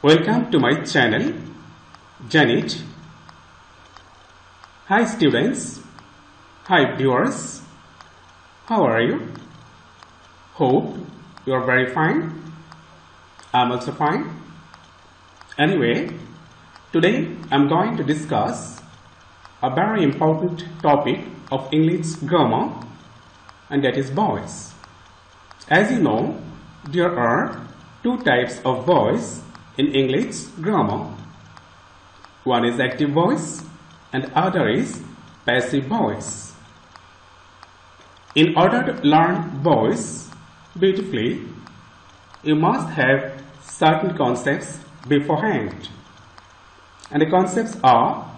Welcome to my channel, Janet. Hi students, hi viewers, how are you? Hope you are very fine. I'm also fine. Anyway, today I'm going to discuss a very important topic of English grammar, and that is voice. As you know, there are two types of voice in English grammar. One is active voice and other is passive voice. In order to learn voice beautifully, you must have certain concepts beforehand. And the concepts are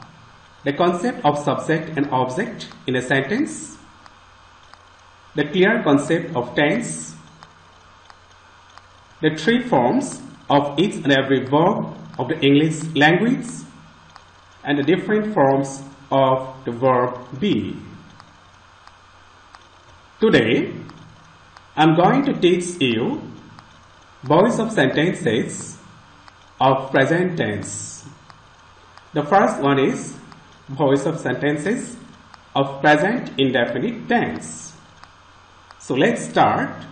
the concept of subject and object in a sentence, the clear concept of tense, the three forms of each and every verb of the English language, and the different forms of the verb be. Today, I am going to teach you voice of sentences of present tense. The first one is voice of sentences of present indefinite tense. So let's start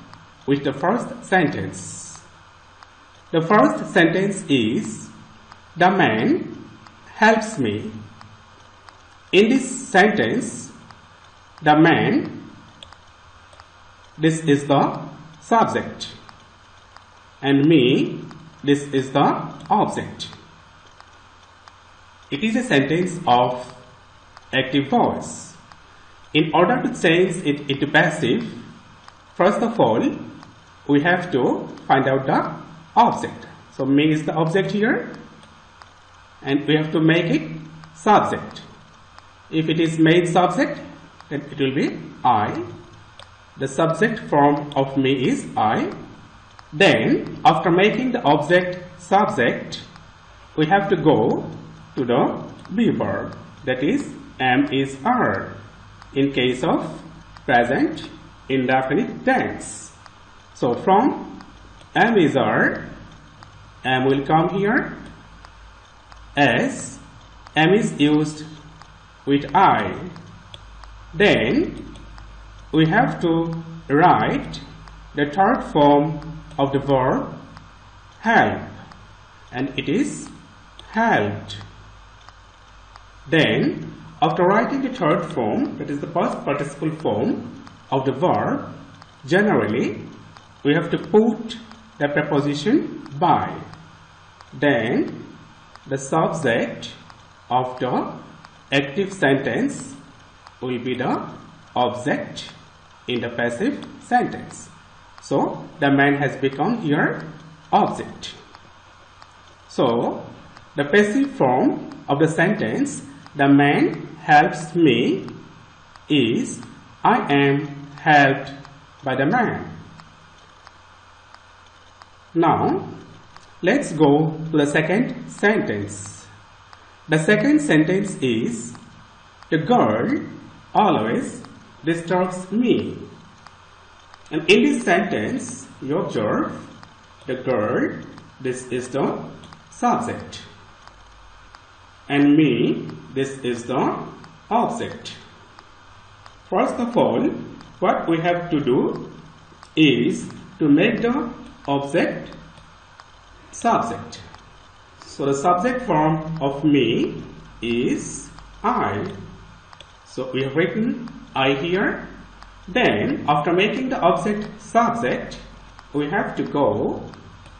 with the first sentence. The first sentence is, the man helps me. In this sentence, the man, this is the subject, and me, this is the object. It is a sentence of active voice. In order to change it into passive, first of all, we have to find out the object. So me is the object here, and we have to make it subject. If it is made subject, then it will be I. The subject form of me is I. Then after making the object subject, we have to go to the be verb, that is am is are in case of present indefinite tense. So from am is are, am will come here, as am is used with I. Then we have to write the third form of the verb help, and it is helped. Then after writing the third form, that is the past participle form of the verb, generally we have to put the preposition by. Then the subject of the active sentence will be the object in the passive sentence. So the man has become here object. So the passive form of the sentence, the man helps me, is I am helped by the man. Now, let's go to the second sentence. The second sentence is, the girl always disturbs me. And in this sentence, you observe the girl, this is the subject, and me, this is the object. First of all, what we have to do is to make the object subject. So the subject form of me is I. So we have written I here. Then after making the object subject, we have to go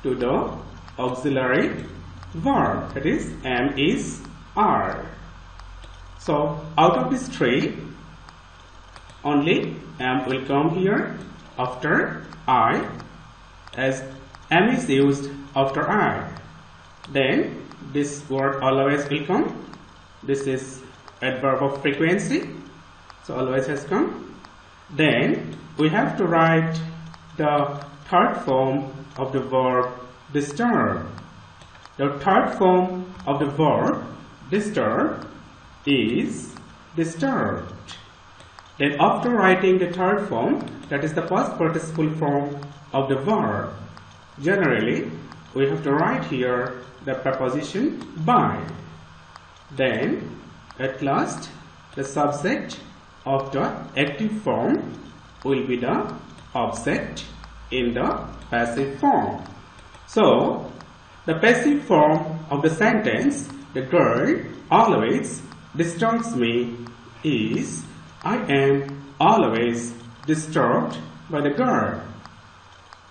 to the auxiliary verb, that is am is are. So out of these three, only am will come here after I, as am is used after I. Then this word always will come. This is adverb of frequency, so always has come. Then we have to write the third form of the verb disturb. The third form of the verb disturb is disturbed. Then after writing the third form, that is the past participle form of the verb, generally we have to write here the preposition by. Then at last the subject of the active form will be the object in the passive form. So the passive form of the sentence, the girl always disturbs me, is I am always disturbed by the girl.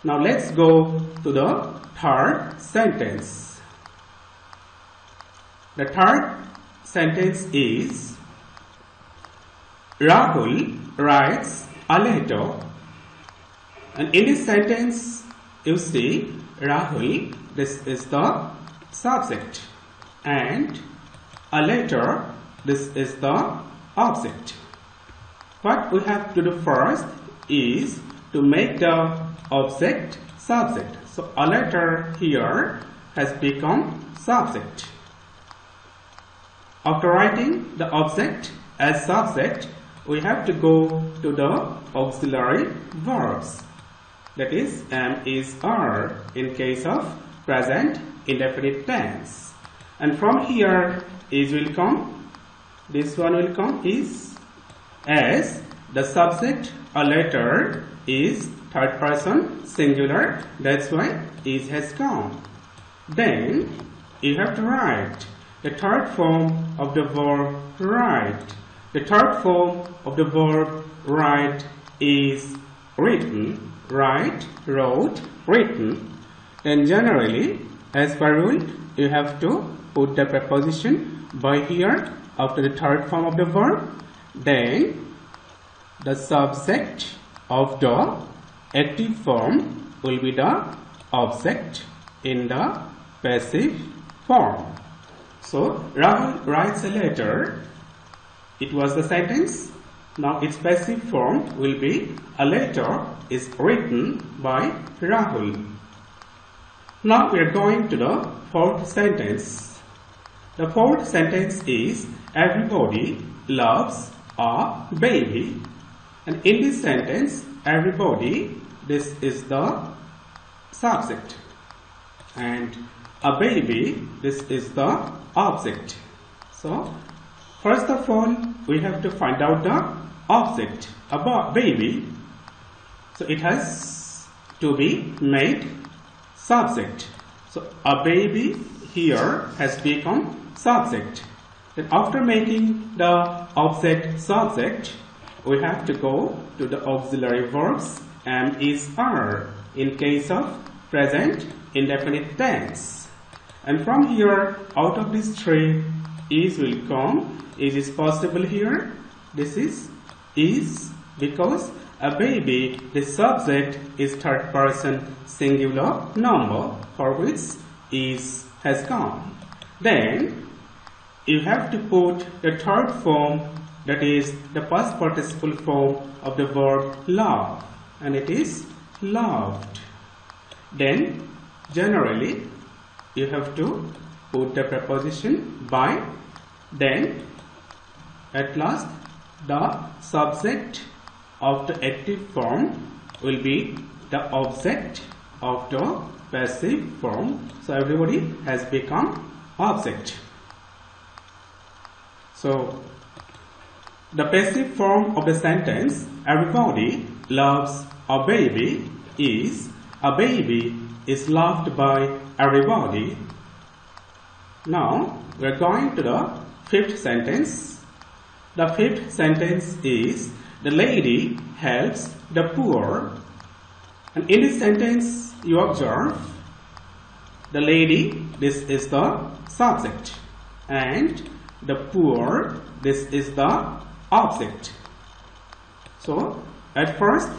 Now let's go to the third sentence. The third sentence is Rahul writes a letter. And in this sentence you see Rahul, this is the subject, and a letter, this is the object. What we have to do first is to make the object subject. So a letter here has become subject. After writing the object as subject, we have to go to the auxiliary verbs. That is am, is, are in case of present indefinite tense. And from here is will come, this one will come is, as the subject a letter is third person singular, that's why is has come. Then you have to write the third form of the verb write. The third form of the verb write is written. Write, wrote, written. Then generally, as per rule, you have to put the preposition by here after the third form of the verb. Then the subject of the active form will be the object in the passive form. So Rahul writes a letter. It was the sentence. Now its passive form will be a letter is written by Rahul. Now we are going to the fourth sentence. The fourth sentence is everybody loves a baby. And in this sentence, everybody, this is the subject. And a baby, this is the object. So first of all, we have to find out the object about baby. So it has to be made subject. So a baby here has become subject. Then after making the object subject, we have to go to the auxiliary verbs am, is, are in case of present indefinite tense. And from here, out of these three, is will come. Is possible here. This is because a baby, the subject is third person singular number for which is has come. Then you have to put the third form, that is the past participle form of the verb love, and it is loved. Then generally you have to put the preposition by. Then at last the subject of the active form will be the object of the passive form. So everybody has become object. So the passive form of the sentence everybody loves a baby is a baby is loved by everybody. Now we are going to the fifth sentence. The fifth sentence is the lady helps the poor. And in this sentence you observe the lady, this is the subject, and the poor, this is the object. So at first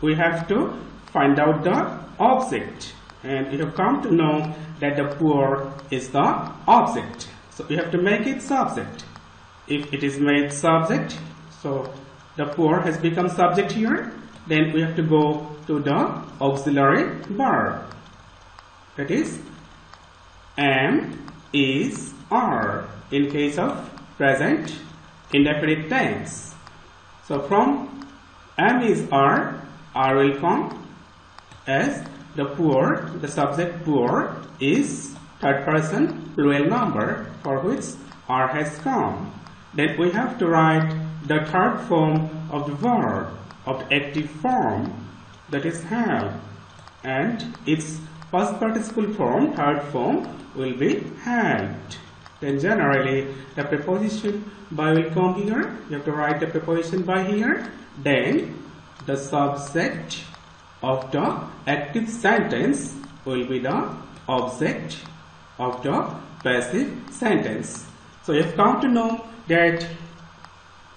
we have to find out the object, and you have come to know that the poor is the object. So we have to make it subject. If it is made subject, so the poor has become subject here, then we have to go to the auxiliary verb. That is am, is, are in case of present indefinite tense. So from am, is, are will come as the poor, the subject poor is third person plural number for which are has come. Then we have to write the third form of the verb of the active form, that is have, and its past participle form, third form, will be helped. Then generally the preposition by will come here. You have to write the preposition by here. Then the subject of the active sentence will be the object of the passive sentence. So you have come to know that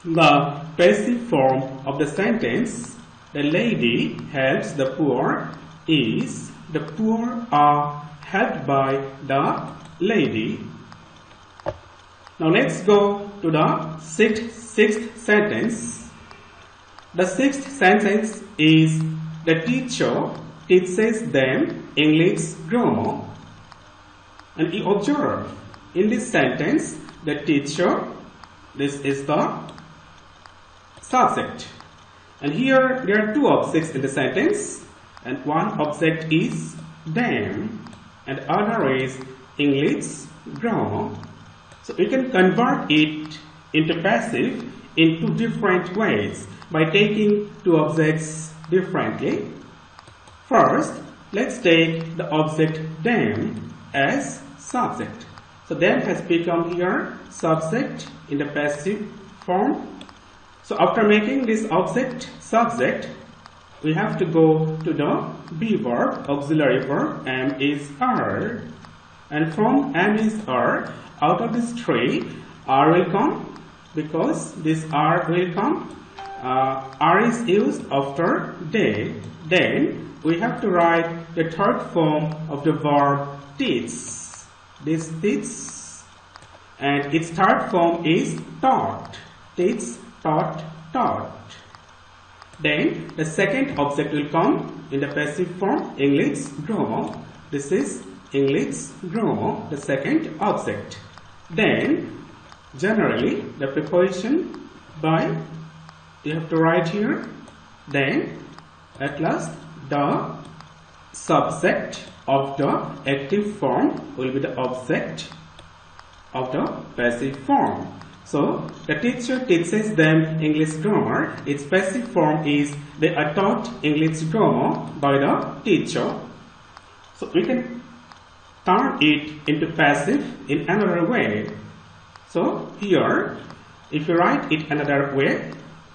the passive form of the sentence, the lady helps the poor, is the poor are helped by the lady. Now let's go to the sixth sentence. The sixth sentence is the teacher teaches them English grammar. And you observe in this sentence the teacher, this is the subject. And here there are two objects in the sentence, and one object is them and other is English grammar. So you can convert it into passive in two different ways by taking two objects differently. First, let's take the object them as subject. So them has become here subject in the passive form. So after making this object subject, we have to go to the be verb, auxiliary verb, am is are. And from am is are, out of this three, are will come, because this are will come. Are is used after they. Then we have to write the third form of the verb teach. This teach, and its third form is taught. Teach, taught, taught. Then the second object will come in the passive form, English grammar. This is English grammar, the second object. Then generally the preposition by you have to write here. Then at last the subject of the active form will be the object of the passive form. So the teacher teaches them English grammar. Its passive form is they are taught English grammar by the teacher. So we can turn it into passive in another way. So here, if you write it another way,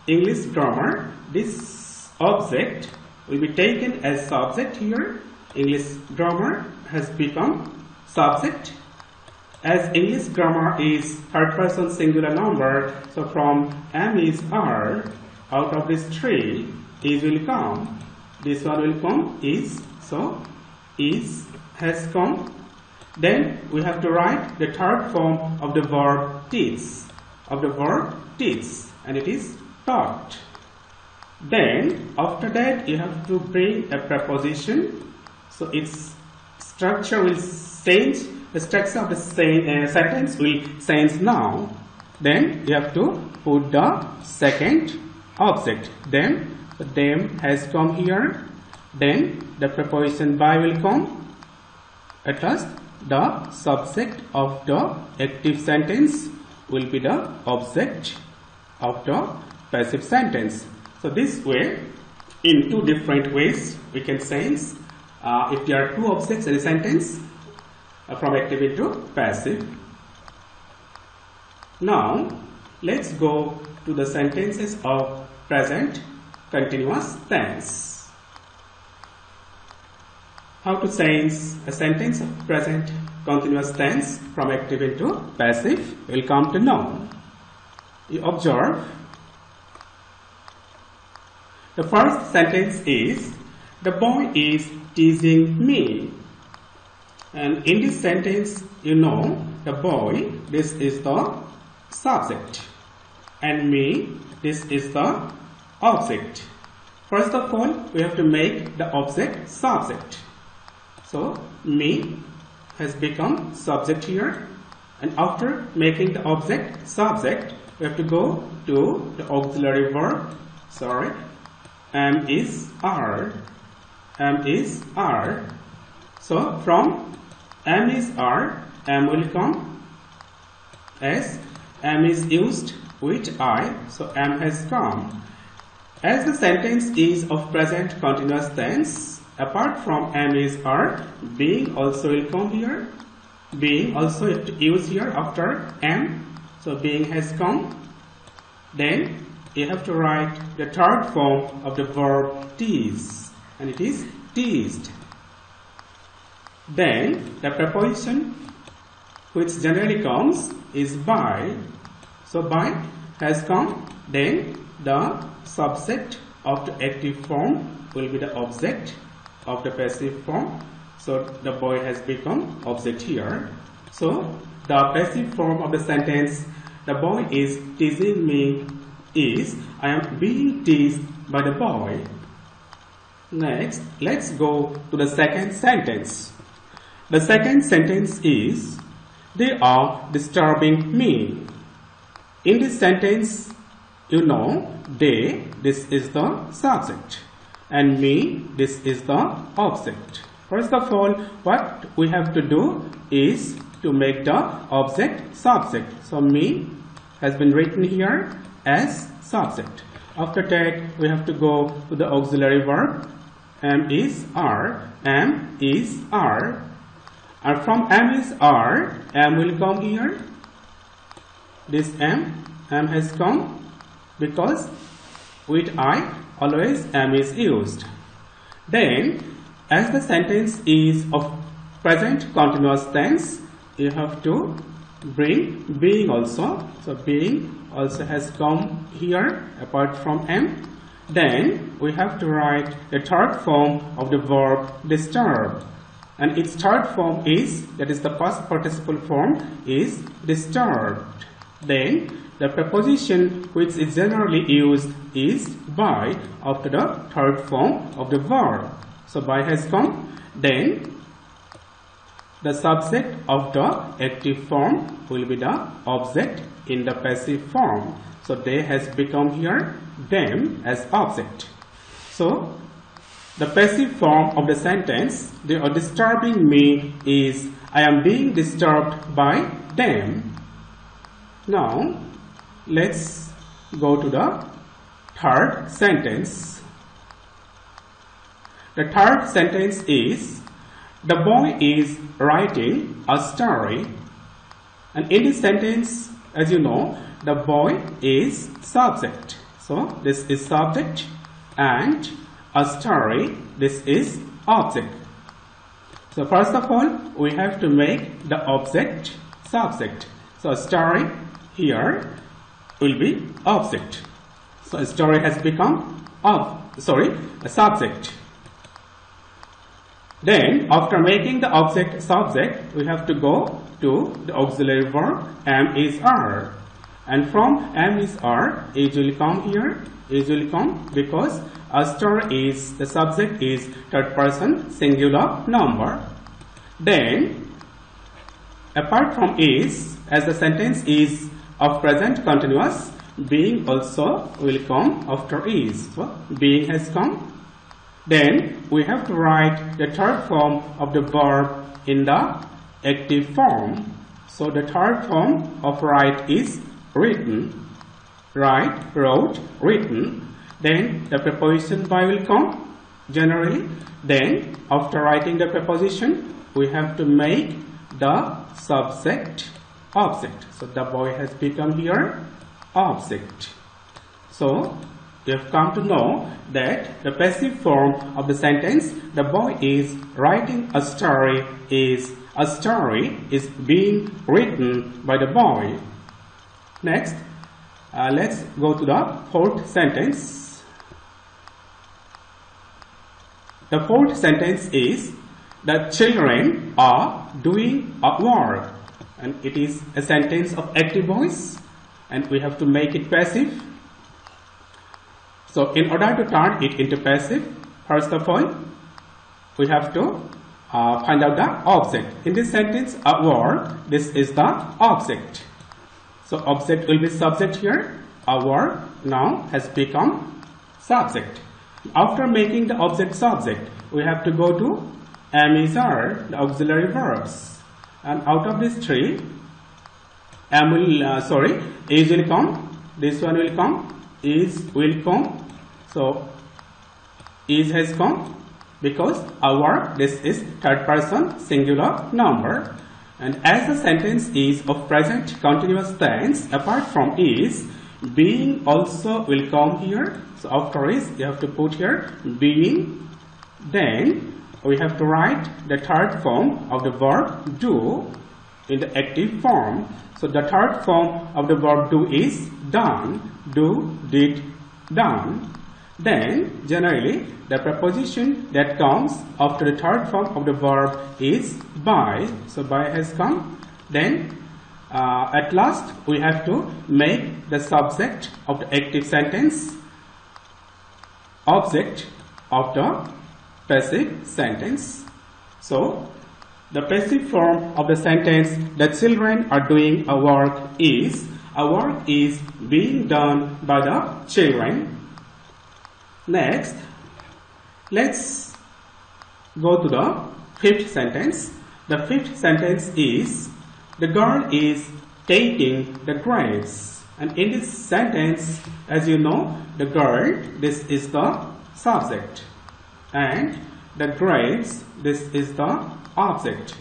English grammar, this object will be taken as subject here. English grammar has become subject. As English grammar is third person singular number, so from am is are, out of these three, is will come. This one will come is, so is has come. Then we have to write the third form of the verb teach, and it is taught. Then after that you have to bring a preposition, so its structure will change. The structure of the sentence will change now. Then you have to put the second object. Then the them has come here. Then the preposition by will come. At last the subject of the active sentence will be the object of the passive sentence. So this way, in two different ways, we can change if there are two objects in a sentence from active into passive. Now let's go to the sentences of present continuous tense. How to change a sentence of present continuous tense from active into passive, we'll come to know. You observe the first sentence is the boy is teasing me. And in this sentence, you know, the boy, this is the subject, and me, this is the object. First of all, we have to make the object subject. So me has become subject here, and after making the object subject, we have to go to the auxiliary verb, am is are. So from am is are, am will come. As am is used with I, so am has come. As the sentence is of present continuous tense, apart from am is are, being also will come here. Being also used here after am, so being has come. Then you have to write the third form of the verb tease, and it is teased. Then the preposition which generally comes is by. So by has come, then the subject of the active form will be the object of the passive form. So the boy has become object here. So the passive form of the sentence, the boy is teasing me, is I am being teased by the boy. Next, let's go to the second sentence. The second sentence is, they are disturbing me. In this sentence, you know, they, this is the subject, and me, this is the object. First of all, what we have to do is to make the object subject. So me has been written here as subject. After that, we have to go to the auxiliary verb. Am is are, am is are. And from am is are, am will come here. This am has come because with I always am is used. Then as the sentence is of present continuous tense, you have to bring being also. So being also has come here apart from am. Then we have to write the third form of the verb disturb. And its third form is, that is the past participle form, is disturbed. Then the preposition which is generally used is by after the third form of the verb. So by has come. Then the subject of the active form will be the object in the passive form. So they has become here them as object. So the passive form of the sentence, they are disturbing me, is I am being disturbed by them. Now let's go to the third sentence. The third sentence is, the boy is writing a story. And in this sentence, as you know, the boy is subject. So this is subject, and a story, this is object. So first of all, we have to make the object subject. So a story here will be object. So a story has become a subject. Then after making the object subject, we have to go to the auxiliary verb am is are. And from am is are, is will come here. Is will come because a story is, the subject is third person singular number. Then apart from is, as the sentence is of present continuous, being also will come after is. So being has come. Then we have to write the third form of the verb in the active form. So the third form of write is written. Write, wrote, written. Then the preposition by will come generally. Then after writing the preposition, we have to make the subject object. So the boy has become here object. So you have come to know that the passive form of the sentence, the boy is writing a story, is a story is being written by the boy. Next, let's go to the fourth sentence. The fourth sentence is, the children are doing a work. And it is a sentence of active voice, and we have to make it passive. So in order to turn it into passive, first of all, we have to find out the object. In this sentence, a word, this is the object. So object will be subject here. A word now has become subject. After making the object subject, we have to go to am is are, the auxiliary verbs. and out of these three, is will come, this one will come, is will come. So is has come because our this is third person singular number, and as the sentence is of present continuous tense, apart from is, being also will come here. So after is you have to put here being, then we have to write the third form of the verb do in the active form. So the third form of the verb do is done, do, did, done. Then generally the preposition that comes after the third form of the verb is by. So by has come. Then at last we have to make the subject of the active sentence object of the passive sentence. So the passive form of the sentence, the children are doing a work is being done by the children. Next, let's go to the fifth sentence. The fifth sentence is the girl is taking the grapes. And in this sentence, as you know, the girl, this is the subject, and the grapes, this is the object.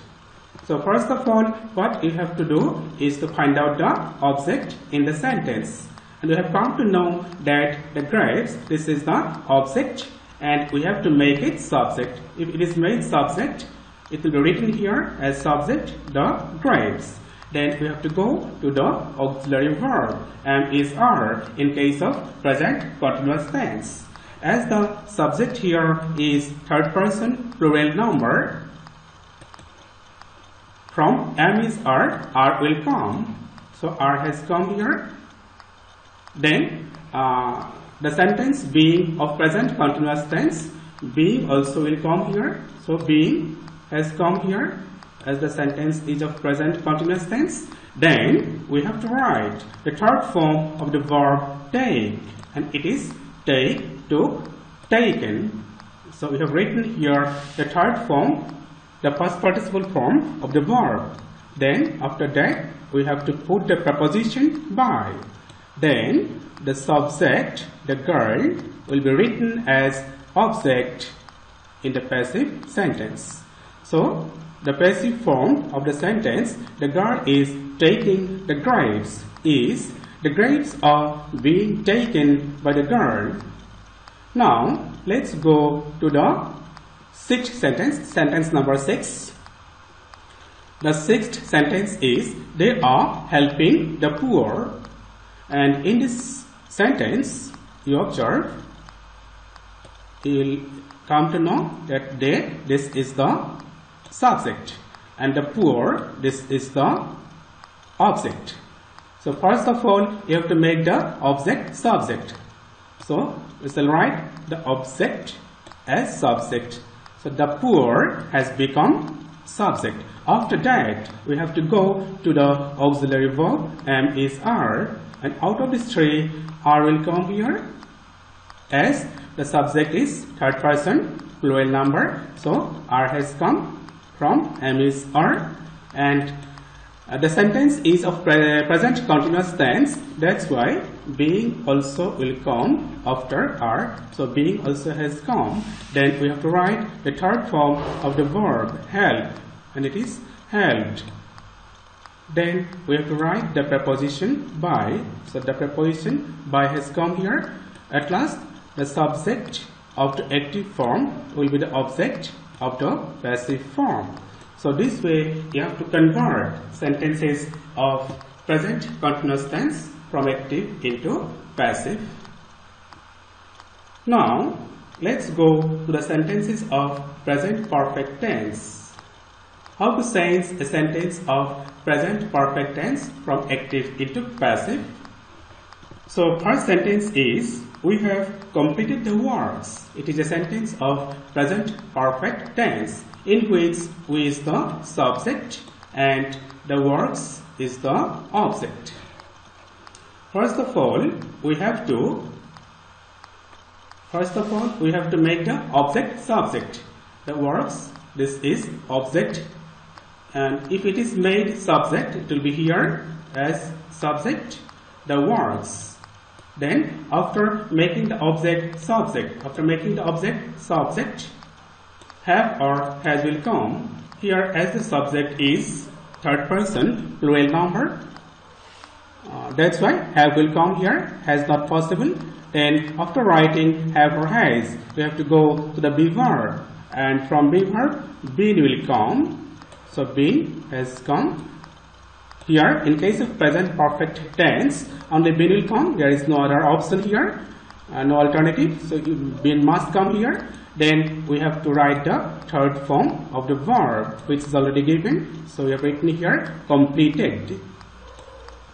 So first of all, what you have to do is to find out the object in the sentence. And we have come to know that the grapes, this is the object, and we have to make it subject. If it is made subject, it will be written here as subject, the grapes. Then we have to go to the auxiliary verb, am, is, are, in case of present continuous tense. As the subject here is third person plural number, from am, is, are will come. So are has come here. Then the sentence being of present continuous tense, being also will come here. So being has come here as the sentence is of present continuous tense. Then we have to write the third form of the verb take, and it is take, took, taken. So we have written here the third form, the past participle form of the verb. Then after that we have to put the preposition by. Then the subject, the girl, will be written as object in the passive sentence. So the passive form of the sentence, the girl is taking the grapes, is the grapes are being taken by the girl. Now let's go to the sixth sentence, sentence number 6. The sixth sentence is they are helping the poor. And in this sentence, you observe, you will come to know that this is the subject, and the poor, this is the object. So first of all, you have to make the object subject. So we shall write the object as subject. So the poor has become subject. After that, we have to go to the auxiliary verb, am, is, are. And out of these three, are will come here as the subject is third person plural number. So are has come from am, is, are, and the sentence is of present continuous tense. That's why being also will come after are. So being also has come. Then we have to write the third form of the verb help, and it is helped. Then we have to write the preposition by. So the preposition by has come here. At last, the subject of the active form will be the object of the passive form. So this way you have to convert sentences of present continuous tense from active into passive. Now let's go to the sentences of present perfect tense. How to change a sentence of present perfect tense from active into passive? So first sentence is we have completed the works. It is a sentence of present perfect tense in which we is the subject and the works is the object. First of all, we have to make the object subject. The works, this is object, And if it is made subject, it will be here as subject, the works. Then after making the object subject, have or has will come. Here as the subject is third person plural number. That's why have will come here, has not possible. Then after writing have or has, we have to go to the be verb, and from be verb, been will come. So been has come. Here in case of present perfect tense, only been will come. There is no other option here, no alternative. So been must come here. Then we have to write the third form of the verb, which is already given. So we have written here completed.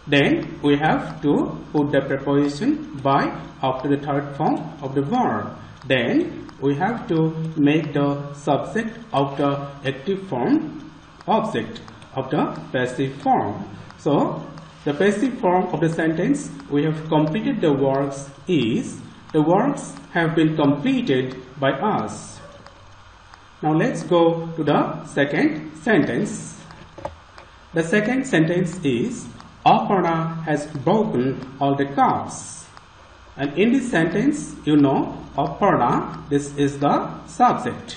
Then we have to put the preposition by after the third form of the verb. Then we have to make the subject of the active form object of the passive form. So the passive form of the sentence, we have completed the works is, the works have been completed by us. Now let's go to the second sentence. The second sentence is, Aparna has broken all the cups. And in this sentence, you know, Aparna, this is the subject.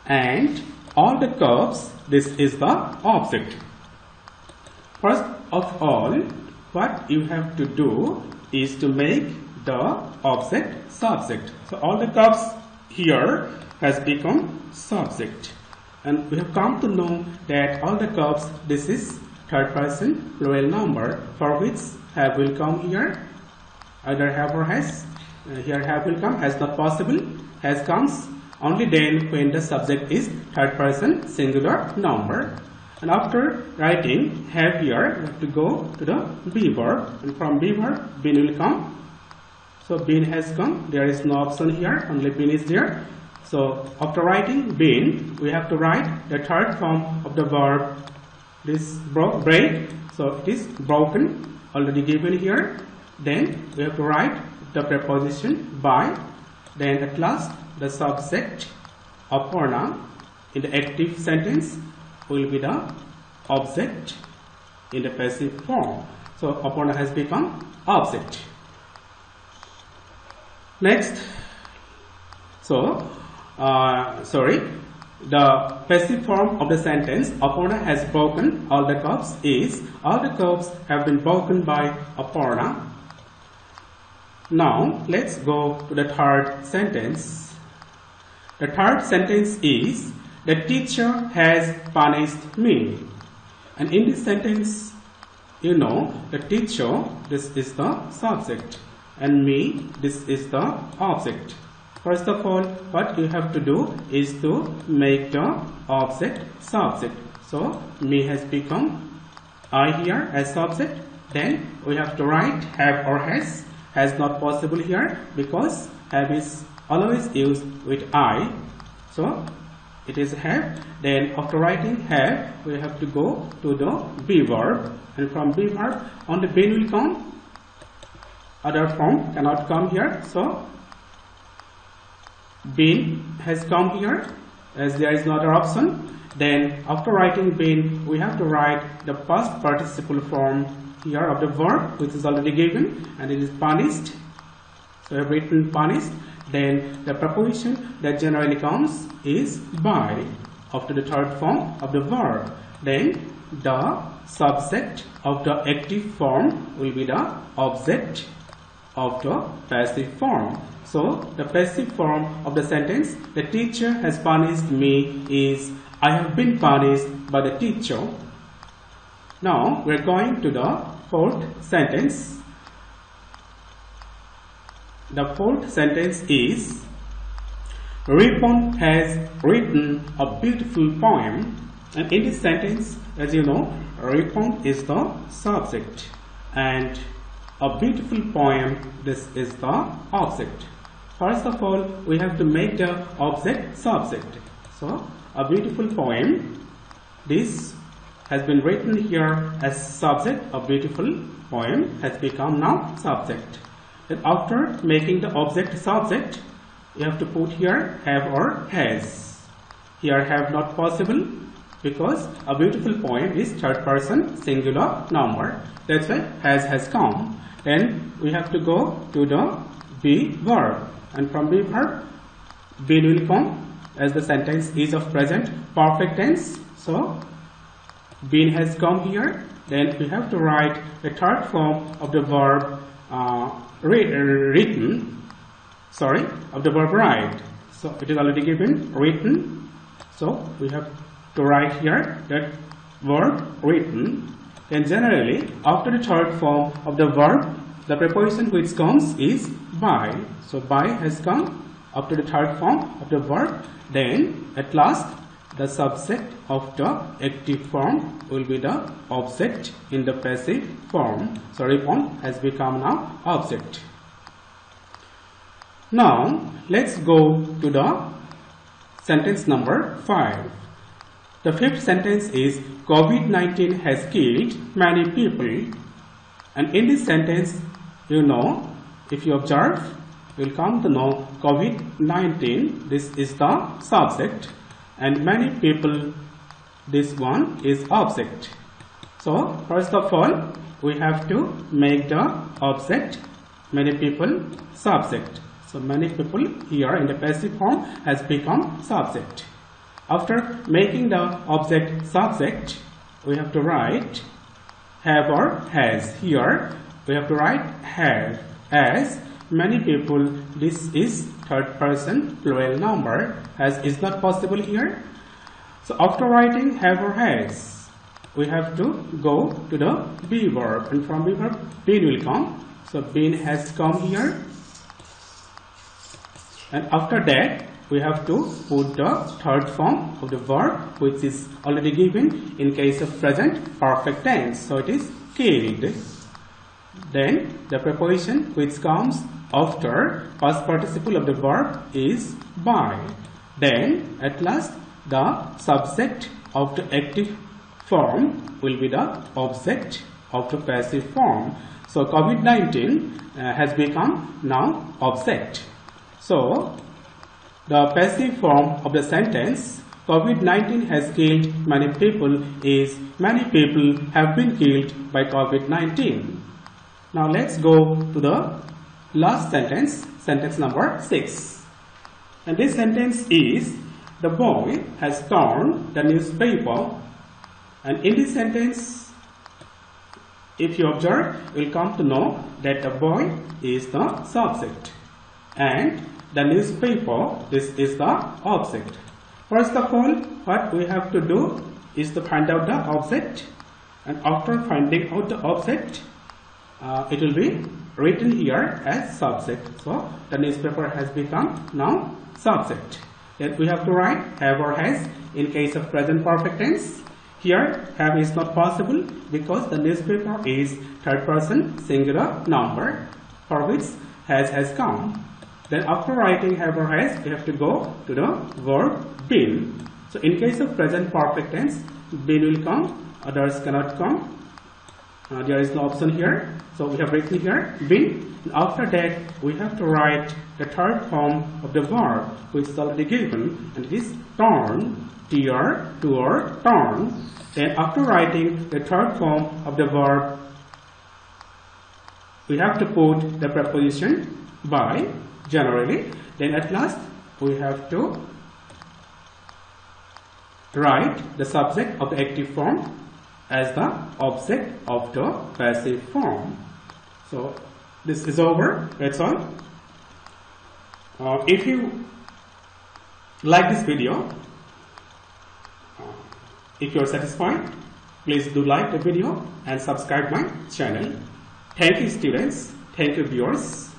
And all the cups, this is the object. First of all, what you have to do is to make the object subject. So all the cups here has become subject. And we have come to know that all the cups, this is third person plural number, for which have will come here, either have or has. Here have will come, has not possible, has comes only then when the subject is third person singular number. And after writing have here, we have to go to the be verb, and from be verb, been will come. So been has come, there is no option here, only been is there. So after writing been, we have to write the third form of the verb, this break. So it is broken, already given here. Then we have to write the preposition by. Then at last the subject Aparna in the active sentence will be the object in the passive form. So Aparna has become object. Next, the passive form of the sentence Aparna has broken all the cups is, all the cups have been broken by Aparna. Now let's go to the third sentence. The third sentence is, the teacher has punished me. And in this sentence, you know, the teacher, this is the subject, and me, this is the object. First of all, what you have to do is to make the object subject. So me has become I here as subject. Then we have to write have or has. Has not possible here because have is always used with I. So it is have. Then after writing have, we have to go to the be verb, and from be verb only been will come. Other form cannot come here. So been has come here as there is no other option. Then after writing been, we have to write the past participle form here of the verb, which is already given, and it is punished. So I have written punished. Then the preposition that generally comes is by after the third form of the verb. Then the subject of the active form will be the object of the passive form. So the passive form of the sentence, the teacher has punished me, is I have been punished by the teacher. Now we are going to the fourth sentence. The fourth sentence is, Ripon has written a beautiful poem. And in this sentence, as you know, Ripon is the subject and a beautiful poem, this is the object. First of all, we have to make the object subject. So a beautiful poem, this has been written here as subject. A beautiful poem has become now subject. Then after making the object subject, you have to put here have or has. Here have not possible, because a beautiful poem is third person singular number. That's why has come. Then we have to go to the be verb, and from be verb, been will come as the sentence is of present perfect tense. So been has come here. Then we have to write the third form of the verb of the verb write. So it is already given written. So we have to write here that verb written. And generally after the third form of the verb, the preposition which comes is by. So by has come after the third form of the verb. Then at last the subject of the active form will be the object in the passive form. So form has become now object. Now let's go to the sentence number 5. The fifth sentence is COVID-19 has killed many people. And in this sentence, you know, if you observe, you will come to know COVID-19, this is the subject, and many people, this one is object. So first of all, we have to make the object many people subject. So many people here in the passive form has become subject. After making the object subject, we have to write have or has. Here we have to write have as many people. This is third person plural number, as is not possible here. So after writing have or has, we have to go to the be verb, and from be verb been will come. So been has come here, and after that we have to put the third form of the verb, which is already given in case of present perfect tense. So it is killed. Then the preposition which comes after past participle of the verb is by. Then at last the subject of the active form will be the object of the passive form. So COVID-19 has become now object. So the passive form of the sentence COVID-19 has killed many people is many people have been killed by COVID-19. Now let's go to the last sentence, sentence number 6. And this sentence is the boy has torn the newspaper. And in this sentence, if you observe, you will come to know that the boy is the subject and the newspaper, this is the object. First of all, what we have to do is to find out the object, and after finding out the object, it will be written here as subject. So the newspaper has become now subject. Then we have to write have or has in case of present perfect tense. Here have is not possible because the newspaper is third person singular number for which has come. Then after writing have or has, we have to go to the verb been. So in case of present perfect tense, been will come, others cannot come. There is no option here. So we have written here been. After that, we have to write the third form of the verb, which is already given, and it is torn, tear, tore, torn. Then after writing the third form of the verb, we have to put the preposition by generally. Then at last we have to write the subject of the active form as the object of the passive form. So this is over. That's all. If you like this video, if you are satisfied, please do like the video and subscribe my channel. Thank you students. Thank you viewers.